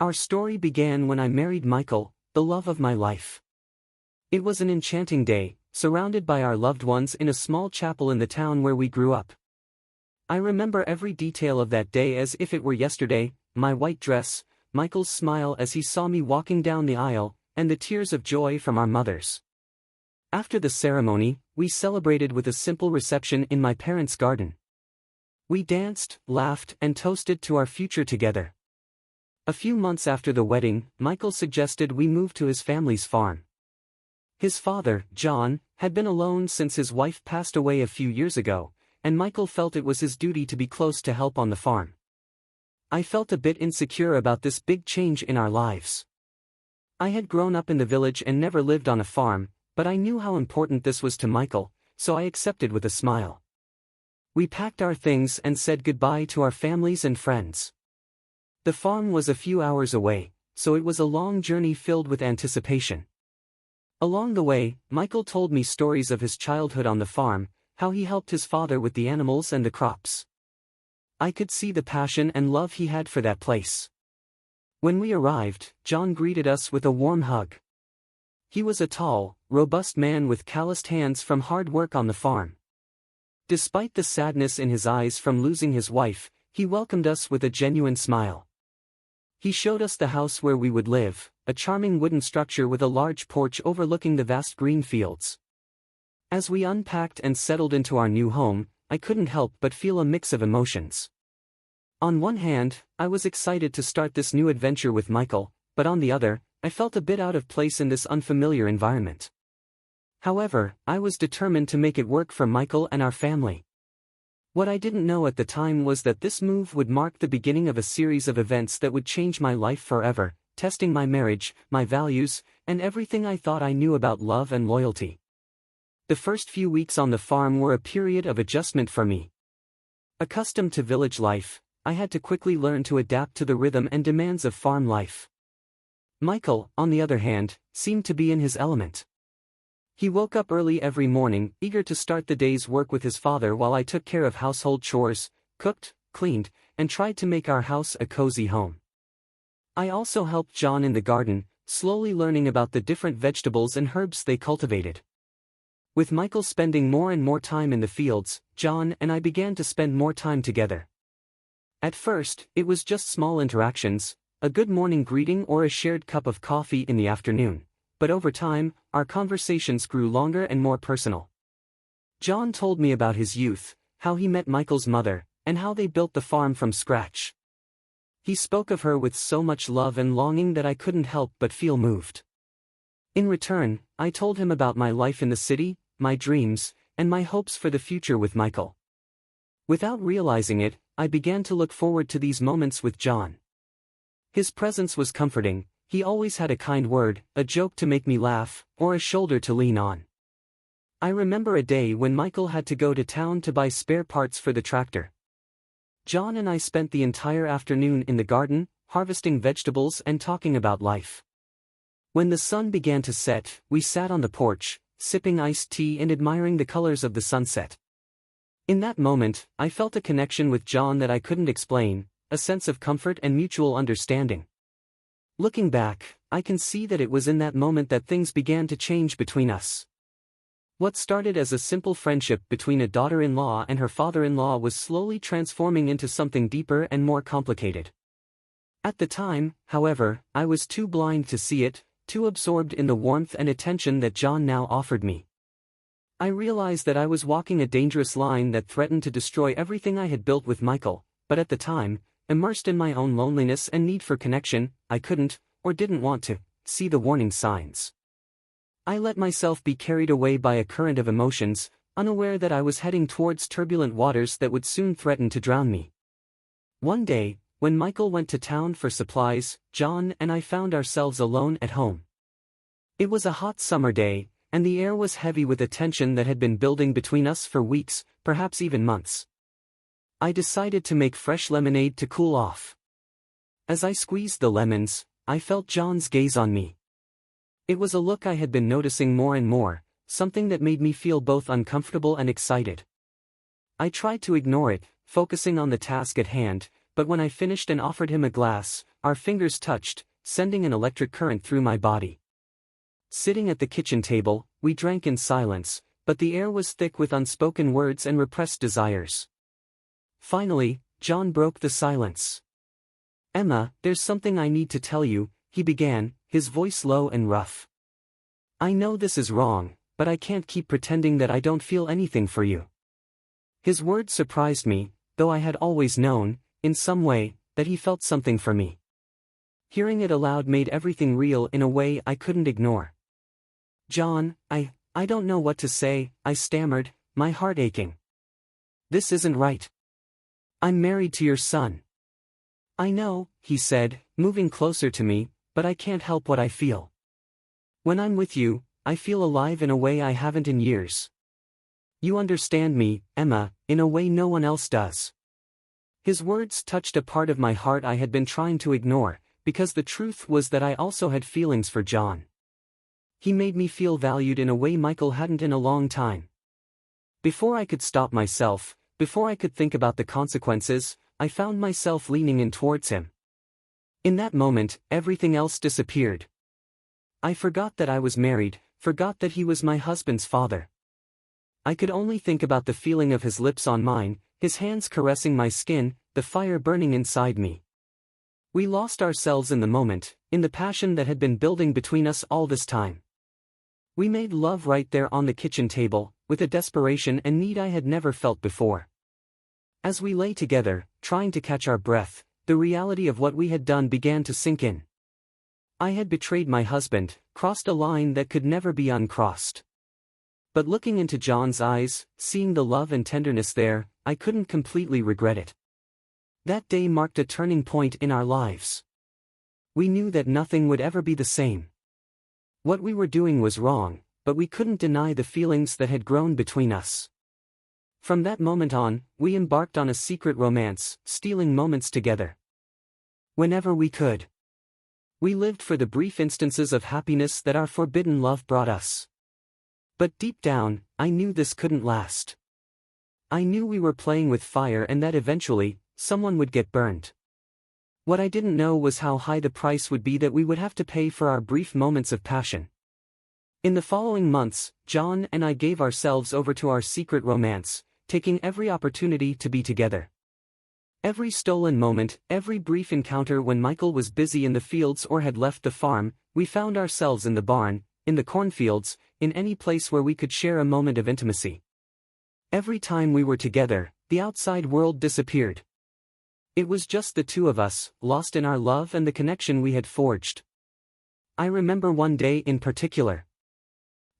Our story began when I married Michael, the love of my life. It was an enchanting day, surrounded by our loved ones in a small chapel in the town where we grew up. I remember every detail of that day as if it were yesterday: my white dress, Michael's smile as he saw me walking down the aisle, and the tears of joy from our mothers. After the ceremony, we celebrated with a simple reception in my parents' garden. We danced, laughed, and toasted to our future together. A few months after the wedding, Michael suggested we move to his family's farm. His father, John, had been alone since his wife passed away a few years ago, and Michael felt it was his duty to be close to help on the farm. I felt a bit insecure about this big change in our lives. I had grown up in the village and never lived on a farm, but I knew how important this was to Michael, so I accepted with a smile. We packed our things and said goodbye to our families and friends. The farm was a few hours away, so it was a long journey filled with anticipation. Along the way, Michael told me stories of his childhood on the farm, how he helped his father with the animals and the crops. I could see the passion and love he had for that place. When we arrived, John greeted us with a warm hug. He was a tall, robust man with calloused hands from hard work on the farm. Despite the sadness in his eyes from losing his wife, he welcomed us with a genuine smile. He showed us the house where we would live, a charming wooden structure with a large porch overlooking the vast green fields. As we unpacked and settled into our new home, I couldn't help but feel a mix of emotions. On one hand, I was excited to start this new adventure with Michael, but on the other, I felt a bit out of place in this unfamiliar environment. However, I was determined to make it work for Michael and our family. What I didn't know at the time was that this move would mark the beginning of a series of events that would change my life forever, testing my marriage, my values, and everything I thought I knew about love and loyalty. The first few weeks on the farm were a period of adjustment for me. Accustomed to village life, I had to quickly learn to adapt to the rhythm and demands of farm life. Michael, on the other hand, seemed to be in his element. He woke up early every morning, eager to start the day's work with his father while I took care of household chores, cooked, cleaned, and tried to make our house a cozy home. I also helped John in the garden, slowly learning about the different vegetables and herbs they cultivated. With Michael spending more and more time in the fields, John and I began to spend more time together. At first, it was just small interactions, a good morning greeting or a shared cup of coffee in the afternoon. But over time, our conversations grew longer and more personal. John told me about his youth, how he met Michael's mother, and how they built the farm from scratch. He spoke of her with so much love and longing that I couldn't help but feel moved. In return, I told him about my life in the city, my dreams, and my hopes for the future with Michael. Without realizing it, I began to look forward to these moments with John. His presence was comforting. He always had a kind word, a joke to make me laugh, or a shoulder to lean on. I remember a day when Michael had to go to town to buy spare parts for the tractor. John and I spent the entire afternoon in the garden, harvesting vegetables and talking about life. When the sun began to set, we sat on the porch, sipping iced tea and admiring the colors of the sunset. In that moment, I felt a connection with John that I couldn't explain, a sense of comfort and mutual understanding. Looking back, I can see that it was in that moment that things began to change between us. What started as a simple friendship between a daughter-in-law and her father-in-law was slowly transforming into something deeper and more complicated. At the time, however, I was too blind to see it, too absorbed in the warmth and attention that John now offered me. I realized that I was walking a dangerous line that threatened to destroy everything I had built with Michael, but at the time, immersed in my own loneliness and need for connection, I couldn't, or didn't want to, see the warning signs. I let myself be carried away by a current of emotions, unaware that I was heading towards turbulent waters that would soon threaten to drown me. One day, when Michael went to town for supplies, John and I found ourselves alone at home. It was a hot summer day, and the air was heavy with a tension that had been building between us for weeks, perhaps even months. I decided to make fresh lemonade to cool off. As I squeezed the lemons, I felt John's gaze on me. It was a look I had been noticing more and more, something that made me feel both uncomfortable and excited. I tried to ignore it, focusing on the task at hand, but when I finished and offered him a glass, our fingers touched, sending an electric current through my body. Sitting at the kitchen table, we drank in silence, but the air was thick with unspoken words and repressed desires. Finally, John broke the silence. "Emma, there's something I need to tell you," he began, his voice low and rough. "I know this is wrong, but I can't keep pretending that I don't feel anything for you." His words surprised me, though I had always known, in some way, that he felt something for me. Hearing it aloud made everything real in a way I couldn't ignore. "John, I don't know what to say," I stammered, my heart aching. "This isn't right. I'm married to your son." "I know," he said, moving closer to me, "but I can't help what I feel. When I'm with you, I feel alive in a way I haven't in years. You understand me, Emma, in a way no one else does." His words touched a part of my heart I had been trying to ignore, because the truth was that I also had feelings for John. He made me feel valued in a way Michael hadn't in a long time. Before I could stop myself, before I could think about the consequences, I found myself leaning in towards him. In that moment, everything else disappeared. I forgot that I was married, forgot that he was my husband's father. I could only think about the feeling of his lips on mine, his hands caressing my skin, the fire burning inside me. We lost ourselves in the moment, in the passion that had been building between us all this time. We made love right there on the kitchen table, with a desperation and need I had never felt before. As we lay together, trying to catch our breath, the reality of what we had done began to sink in. I had betrayed my husband, crossed a line that could never be uncrossed. But looking into John's eyes, seeing the love and tenderness there, I couldn't completely regret it. That day marked a turning point in our lives. We knew that nothing would ever be the same. What we were doing was wrong, but we couldn't deny the feelings that had grown between us. From that moment on, we embarked on a secret romance, stealing moments together. Whenever we could. We lived for the brief instances of happiness that our forbidden love brought us. But deep down, I knew this couldn't last. I knew we were playing with fire and that eventually, someone would get burned. What I didn't know was how high the price would be that we would have to pay for our brief moments of passion. In the following months, John and I gave ourselves over to our secret romance, taking every opportunity to be together. Every stolen moment, every brief encounter when Michael was busy in the fields or had left the farm, we found ourselves in the barn, in the cornfields, in any place where we could share a moment of intimacy. Every time we were together, the outside world disappeared. It was just the two of us, lost in our love and the connection we had forged. I remember one day in particular.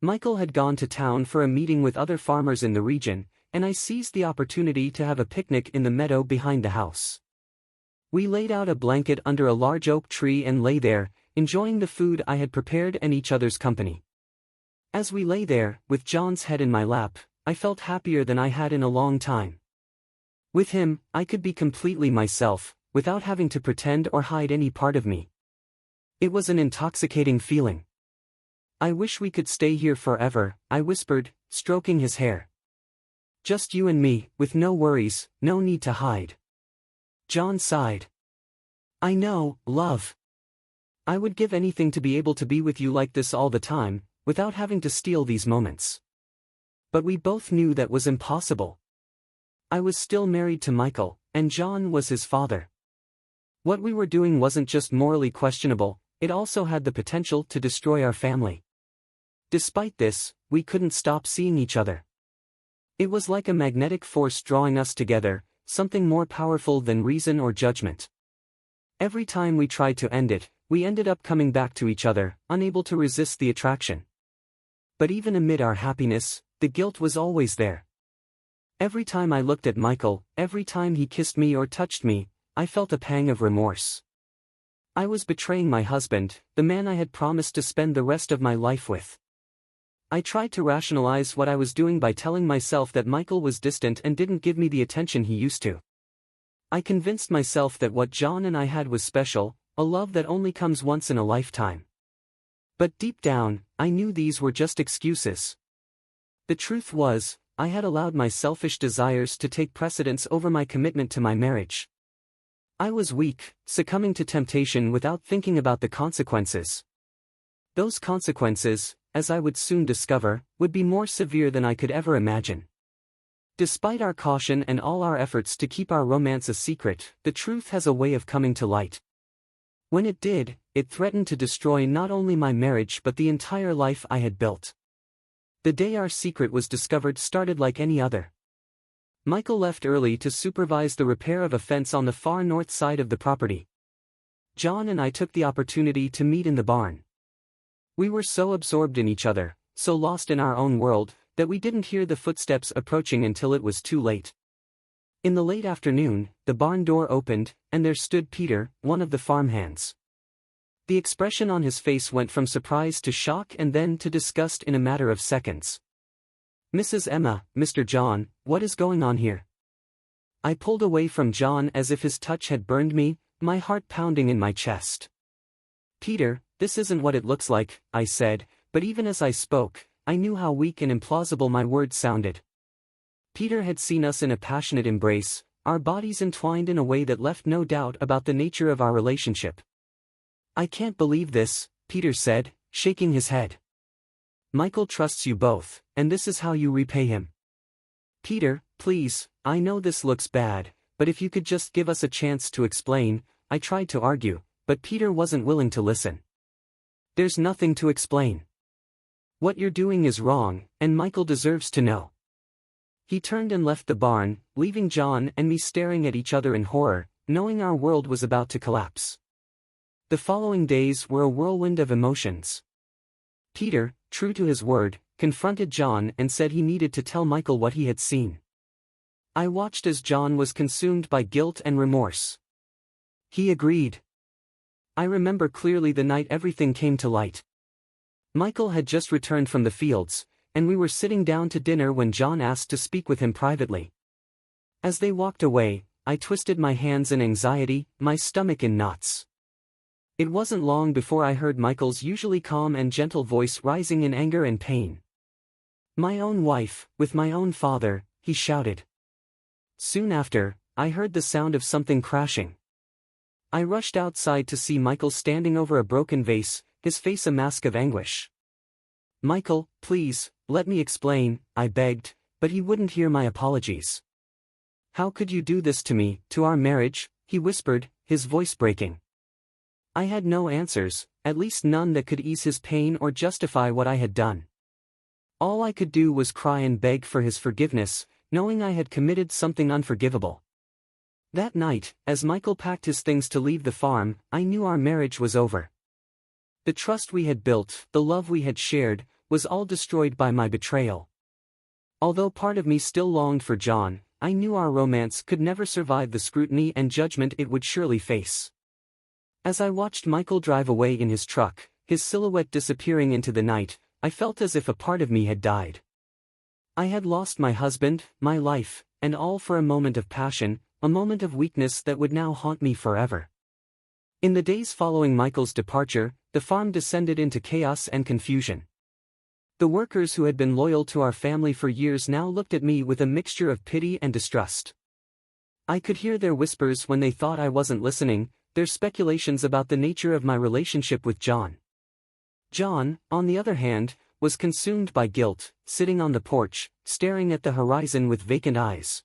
Michael had gone to town for a meeting with other farmers in the region, and I seized the opportunity to have a picnic in the meadow behind the house. We laid out a blanket under a large oak tree and lay there, enjoying the food I had prepared and each other's company. As we lay there, with John's head in my lap, I felt happier than I had in a long time. With him, I could be completely myself, without having to pretend or hide any part of me. It was an intoxicating feeling. "I wish we could stay here forever," I whispered, stroking his hair. "Just you and me, with no worries, no need to hide." John sighed. "I know, love. I would give anything to be able to be with you like this all the time, without having to steal these moments." But we both knew that was impossible. I was still married to Michael, and John was his father. What we were doing wasn't just morally questionable, it also had the potential to destroy our family. Despite this, we couldn't stop seeing each other. It was like a magnetic force drawing us together, something more powerful than reason or judgment. Every time we tried to end it, we ended up coming back to each other, unable to resist the attraction. But even amid our happiness, the guilt was always there. Every time I looked at Michael, every time he kissed me or touched me, I felt a pang of remorse. I was betraying my husband, the man I had promised to spend the rest of my life with. I tried to rationalize what I was doing by telling myself that Michael was distant and didn't give me the attention he used to. I convinced myself that what John and I had was special, a love that only comes once in a lifetime. But deep down, I knew these were just excuses. The truth was, I had allowed my selfish desires to take precedence over my commitment to my marriage. I was weak, succumbing to temptation without thinking about the consequences. Those consequences, as I would soon discover, would be more severe than I could ever imagine. Despite our caution and all our efforts to keep our romance a secret, the truth has a way of coming to light. When it did, it threatened to destroy not only my marriage but the entire life I had built. The day our secret was discovered started like any other. Michael left early to supervise the repair of a fence on the far north side of the property. John and I took the opportunity to meet in the barn. We were so absorbed in each other, so lost in our own world, that we didn't hear the footsteps approaching until it was too late. In the late afternoon, the barn door opened, and there stood Peter, one of the farmhands. The expression on his face went from surprise to shock and then to disgust in a matter of seconds. "Mrs. Emma, Mr. John, what is going on here?" I pulled away from John as if his touch had burned me, my heart pounding in my chest. "Peter, this isn't what it looks like," I said, but even as I spoke, I knew how weak and implausible my words sounded. Peter had seen us in a passionate embrace, our bodies entwined in a way that left no doubt about the nature of our relationship. "I can't believe this," Peter said, shaking his head. "Michael trusts you both, and this is how you repay him." "Peter, please, I know this looks bad, but if you could just give us a chance to explain," I tried to argue, but Peter wasn't willing to listen. "There's nothing to explain. What you're doing is wrong, and Michael deserves to know." He turned and left the barn, leaving John and me staring at each other in horror, knowing our world was about to collapse. The following days were a whirlwind of emotions. Peter, true to his word, confronted John and said he needed to tell Michael what he had seen. I watched as John was consumed by guilt and remorse. He agreed. I remember clearly the night everything came to light. Michael had just returned from the fields, and we were sitting down to dinner when John asked to speak with him privately. As they walked away, I twisted my hands in anxiety, my stomach in knots. It wasn't long before I heard Michael's usually calm and gentle voice rising in anger and pain. "My own wife, with my own father," he shouted. Soon after, I heard the sound of something crashing. I rushed outside to see Michael standing over a broken vase, his face a mask of anguish. "Michael, please, let me explain," I begged, but he wouldn't hear my apologies. "How could you do this to me, to our marriage?" he whispered, his voice breaking. I had no answers, at least none that could ease his pain or justify what I had done. All I could do was cry and beg for his forgiveness, knowing I had committed something unforgivable. That night, as Michael packed his things to leave the farm, I knew our marriage was over. The trust we had built, the love we had shared, was all destroyed by my betrayal. Although part of me still longed for John, I knew our romance could never survive the scrutiny and judgment it would surely face. As I watched Michael drive away in his truck, his silhouette disappearing into the night, I felt as if a part of me had died. I had lost my husband, my life, and all for a moment of passion, a moment of weakness that would now haunt me forever. In the days following Michael's departure, the farm descended into chaos and confusion. The workers who had been loyal to our family for years now looked at me with a mixture of pity and distrust. I could hear their whispers when they thought I wasn't listening, their speculations about the nature of my relationship with John. John, on the other hand, was consumed by guilt, sitting on the porch, staring at the horizon with vacant eyes.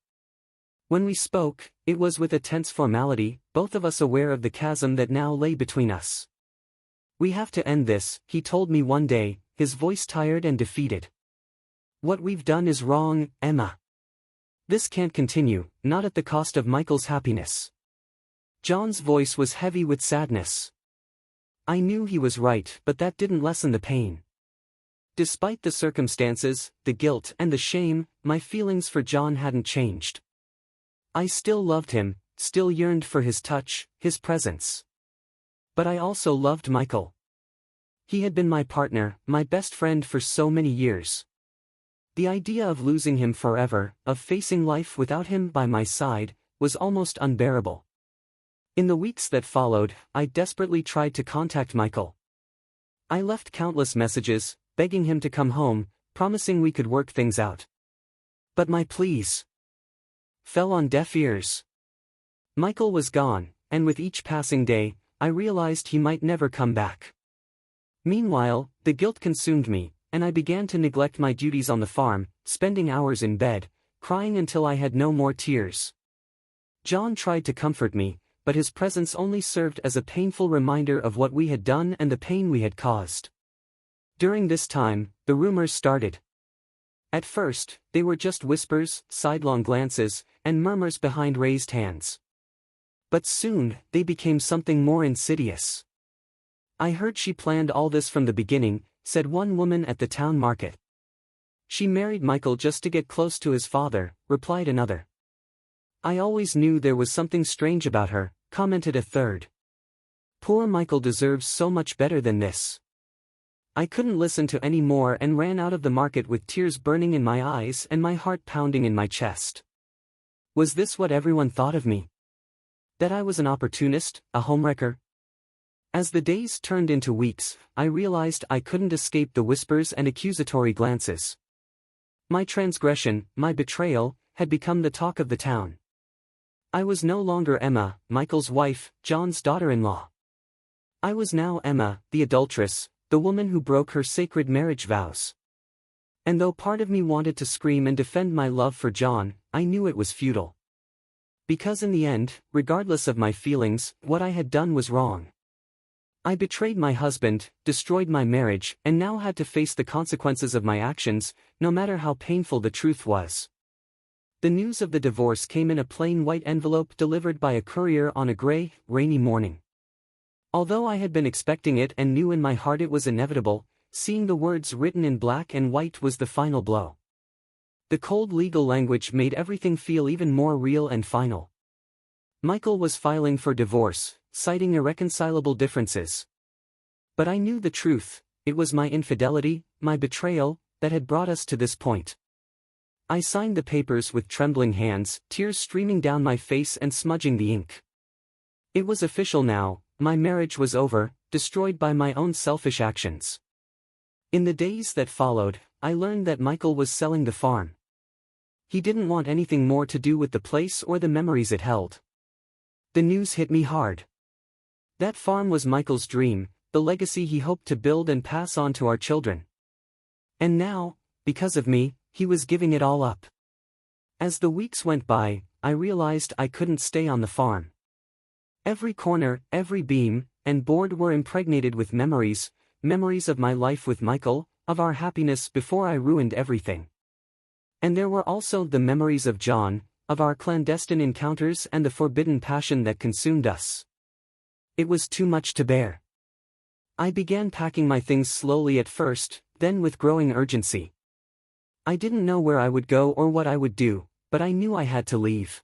When we spoke, it was with a tense formality, both of us aware of the chasm that now lay between us. "We have to end this," he told me one day, his voice tired and defeated. "What we've done is wrong, Emma. This can't continue, not at the cost of Michael's happiness." John's voice was heavy with sadness. I knew he was right, but that didn't lessen the pain. Despite the circumstances, the guilt and the shame, my feelings for John hadn't changed. I still loved him, still yearned for his touch, his presence. But I also loved Michael. He had been my partner, my best friend for so many years. The idea of losing him forever, of facing life without him by my side, was almost unbearable. In the weeks that followed, I desperately tried to contact Michael. I left countless messages, begging him to come home, promising we could work things out. But my pleas fell on deaf ears. Michael was gone, and with each passing day, I realized he might never come back. Meanwhile, the guilt consumed me, and I began to neglect my duties on the farm, spending hours in bed, crying until I had no more tears. John tried to comfort me, but his presence only served as a painful reminder of what we had done and the pain we had caused. During this time, the rumors started. At first, they were just whispers, sidelong glances, and murmurs behind raised hands. But soon, they became something more insidious. "I heard she planned all this from the beginning," said one woman at the town market. "She married Michael just to get close to his father," replied another. "I always knew there was something strange about her," commented a third. "Poor Michael deserves so much better than this." I couldn't listen to any more and ran out of the market with tears burning in my eyes and my heart pounding in my chest. Was this what everyone thought of me? That I was an opportunist, a homewrecker? As the days turned into weeks, I realized I couldn't escape the whispers and accusatory glances. My transgression, my betrayal, had become the talk of the town. I was no longer Emma, Michael's wife, John's daughter-in-law. I was now Emma, the adulteress, the woman who broke her sacred marriage vows. And though part of me wanted to scream and defend my love for John, I knew it was futile. Because in the end, regardless of my feelings, what I had done was wrong. I betrayed my husband, destroyed my marriage, and now had to face the consequences of my actions, no matter how painful the truth was. The news of the divorce came in a plain white envelope delivered by a courier on a gray, rainy morning. Although I had been expecting it and knew in my heart it was inevitable, seeing the words written in black and white was the final blow. The cold legal language made everything feel even more real and final. Michael was filing for divorce, citing irreconcilable differences. But I knew the truth: it was my infidelity, my betrayal, that had brought us to this point. I signed the papers with trembling hands, tears streaming down my face and smudging the ink. It was official now, my marriage was over, destroyed by my own selfish actions. In the days that followed, I learned that Michael was selling the farm. He didn't want anything more to do with the place or the memories it held. The news hit me hard. That farm was Michael's dream, the legacy he hoped to build and pass on to our children. And now, because of me, he was giving it all up. As the weeks went by, I realized I couldn't stay on the farm. Every corner, every beam, and board were impregnated with memories of my life with Michael, of our happiness before I ruined everything. And there were also the memories of John, of our clandestine encounters and the forbidden passion that consumed us. It was too much to bear. I began packing my things slowly at first, then with growing urgency. I didn't know where I would go or what I would do, but I knew I had to leave.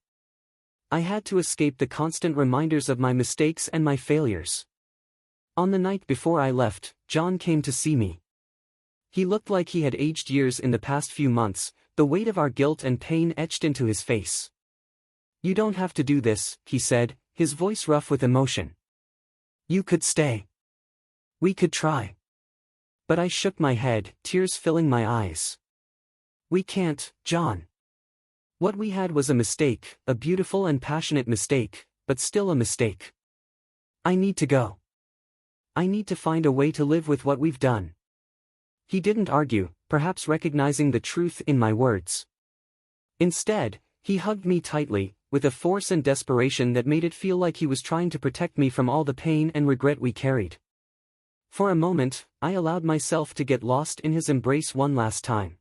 I had to escape the constant reminders of my mistakes and my failures. On the night before I left, John came to see me. He looked like he had aged years in the past few months, the weight of our guilt and pain etched into his face. "You don't have to do this," he said, his voice rough with emotion. "You could stay. We could try." But I shook my head, tears filling my eyes. "We can't, John. What we had was a mistake, a beautiful and passionate mistake, but still a mistake. I need to go. I need to find a way to live with what we've done." He didn't argue, perhaps recognizing the truth in my words. Instead, he hugged me tightly, with a force and desperation that made it feel like he was trying to protect me from all the pain and regret we carried. For a moment, I allowed myself to get lost in his embrace one last time.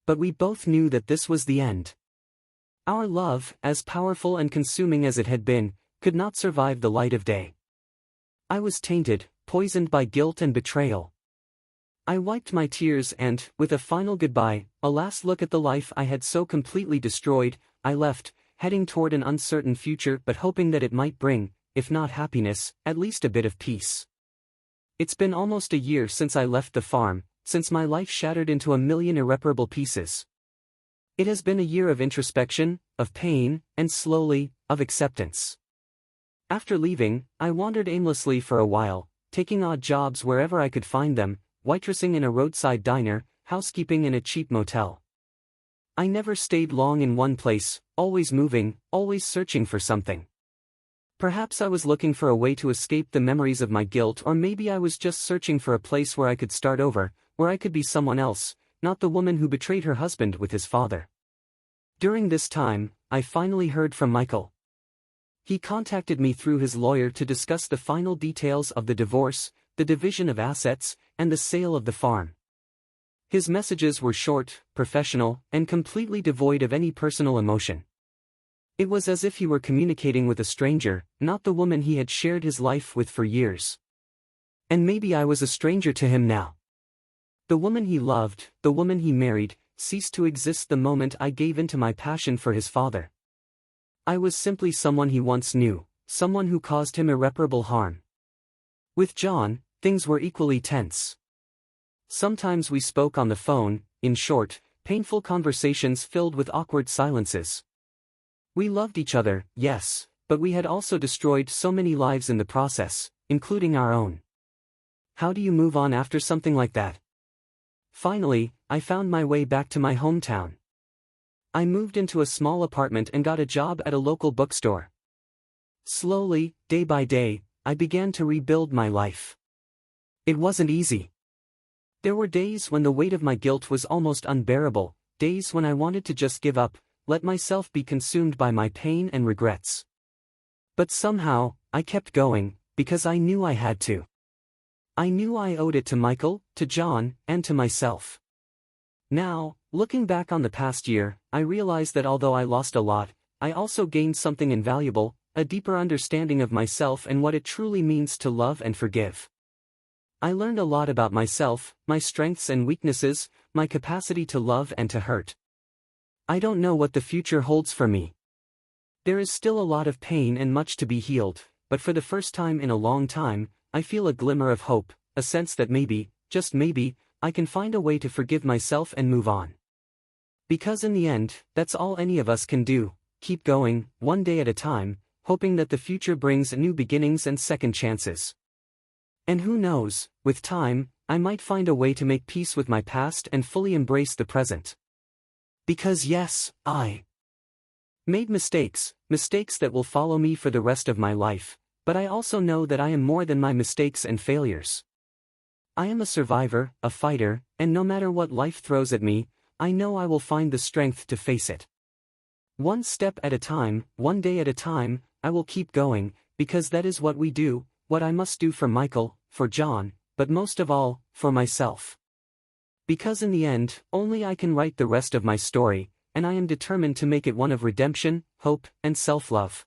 But we both knew that this was the end. Our love, as powerful and consuming as it had been, could not survive the light of day. I was tainted, poisoned by guilt and betrayal. I wiped my tears and, with a final goodbye, a last look at the life I had so completely destroyed, I left, heading toward an uncertain future but hoping that it might bring, if not happiness, at least a bit of peace. It's been almost a year since I left the farm, since my life shattered into a million irreparable pieces. It has been a year of introspection, of pain, and slowly, of acceptance. After leaving, I wandered aimlessly for a while, taking odd jobs wherever I could find them, waitressing in a roadside diner, housekeeping in a cheap motel. I never stayed long in one place, always moving, always searching for something. Perhaps I was looking for a way to escape the memories of my guilt, or maybe I was just searching for a place where I could start over, where I could be someone else, not the woman who betrayed her husband with his father. During this time, I finally heard from Michael. He contacted me through his lawyer to discuss the final details of the divorce, the division of assets, and the sale of the farm. His messages were short, professional, and completely devoid of any personal emotion. It was as if he were communicating with a stranger, not the woman he had shared his life with for years. And maybe I was a stranger to him now. The woman he loved, the woman he married, ceased to exist the moment I gave in to my passion for his father. I was simply someone he once knew, someone who caused him irreparable harm. With John, things were equally tense. Sometimes we spoke on the phone, in short, painful conversations filled with awkward silences. We loved each other, yes, but we had also destroyed so many lives in the process, including our own. How do you move on after something like that? Finally, I found my way back to my hometown. I moved into a small apartment and got a job at a local bookstore. Slowly, day by day, I began to rebuild my life. It wasn't easy. There were days when the weight of my guilt was almost unbearable, days when I wanted to just give up, let myself be consumed by my pain and regrets. But somehow, I kept going, because I knew I had to. I knew I owed it to Michael, to John, and to myself. Now, looking back on the past year, I realize that although I lost a lot, I also gained something invaluable, a deeper understanding of myself and what it truly means to love and forgive. I learned a lot about myself, my strengths and weaknesses, my capacity to love and to hurt. I don't know what the future holds for me. There is still a lot of pain and much to be healed, but for the first time in a long time, I feel a glimmer of hope, a sense that maybe, just maybe, I can find a way to forgive myself and move on. Because in the end, that's all any of us can do, keep going, one day at a time, hoping that the future brings new beginnings and second chances. And who knows, with time, I might find a way to make peace with my past and fully embrace the present. Because yes, I made mistakes that will follow me for the rest of my life, but I also know that I am more than my mistakes and failures. I am a survivor, a fighter, and no matter what life throws at me, I know I will find the strength to face it. One step at a time, one day at a time, I will keep going, because that is what we do, what I must do for Michael, for John, but most of all, for myself. Because in the end, only I can write the rest of my story, and I am determined to make it one of redemption, hope, and self-love.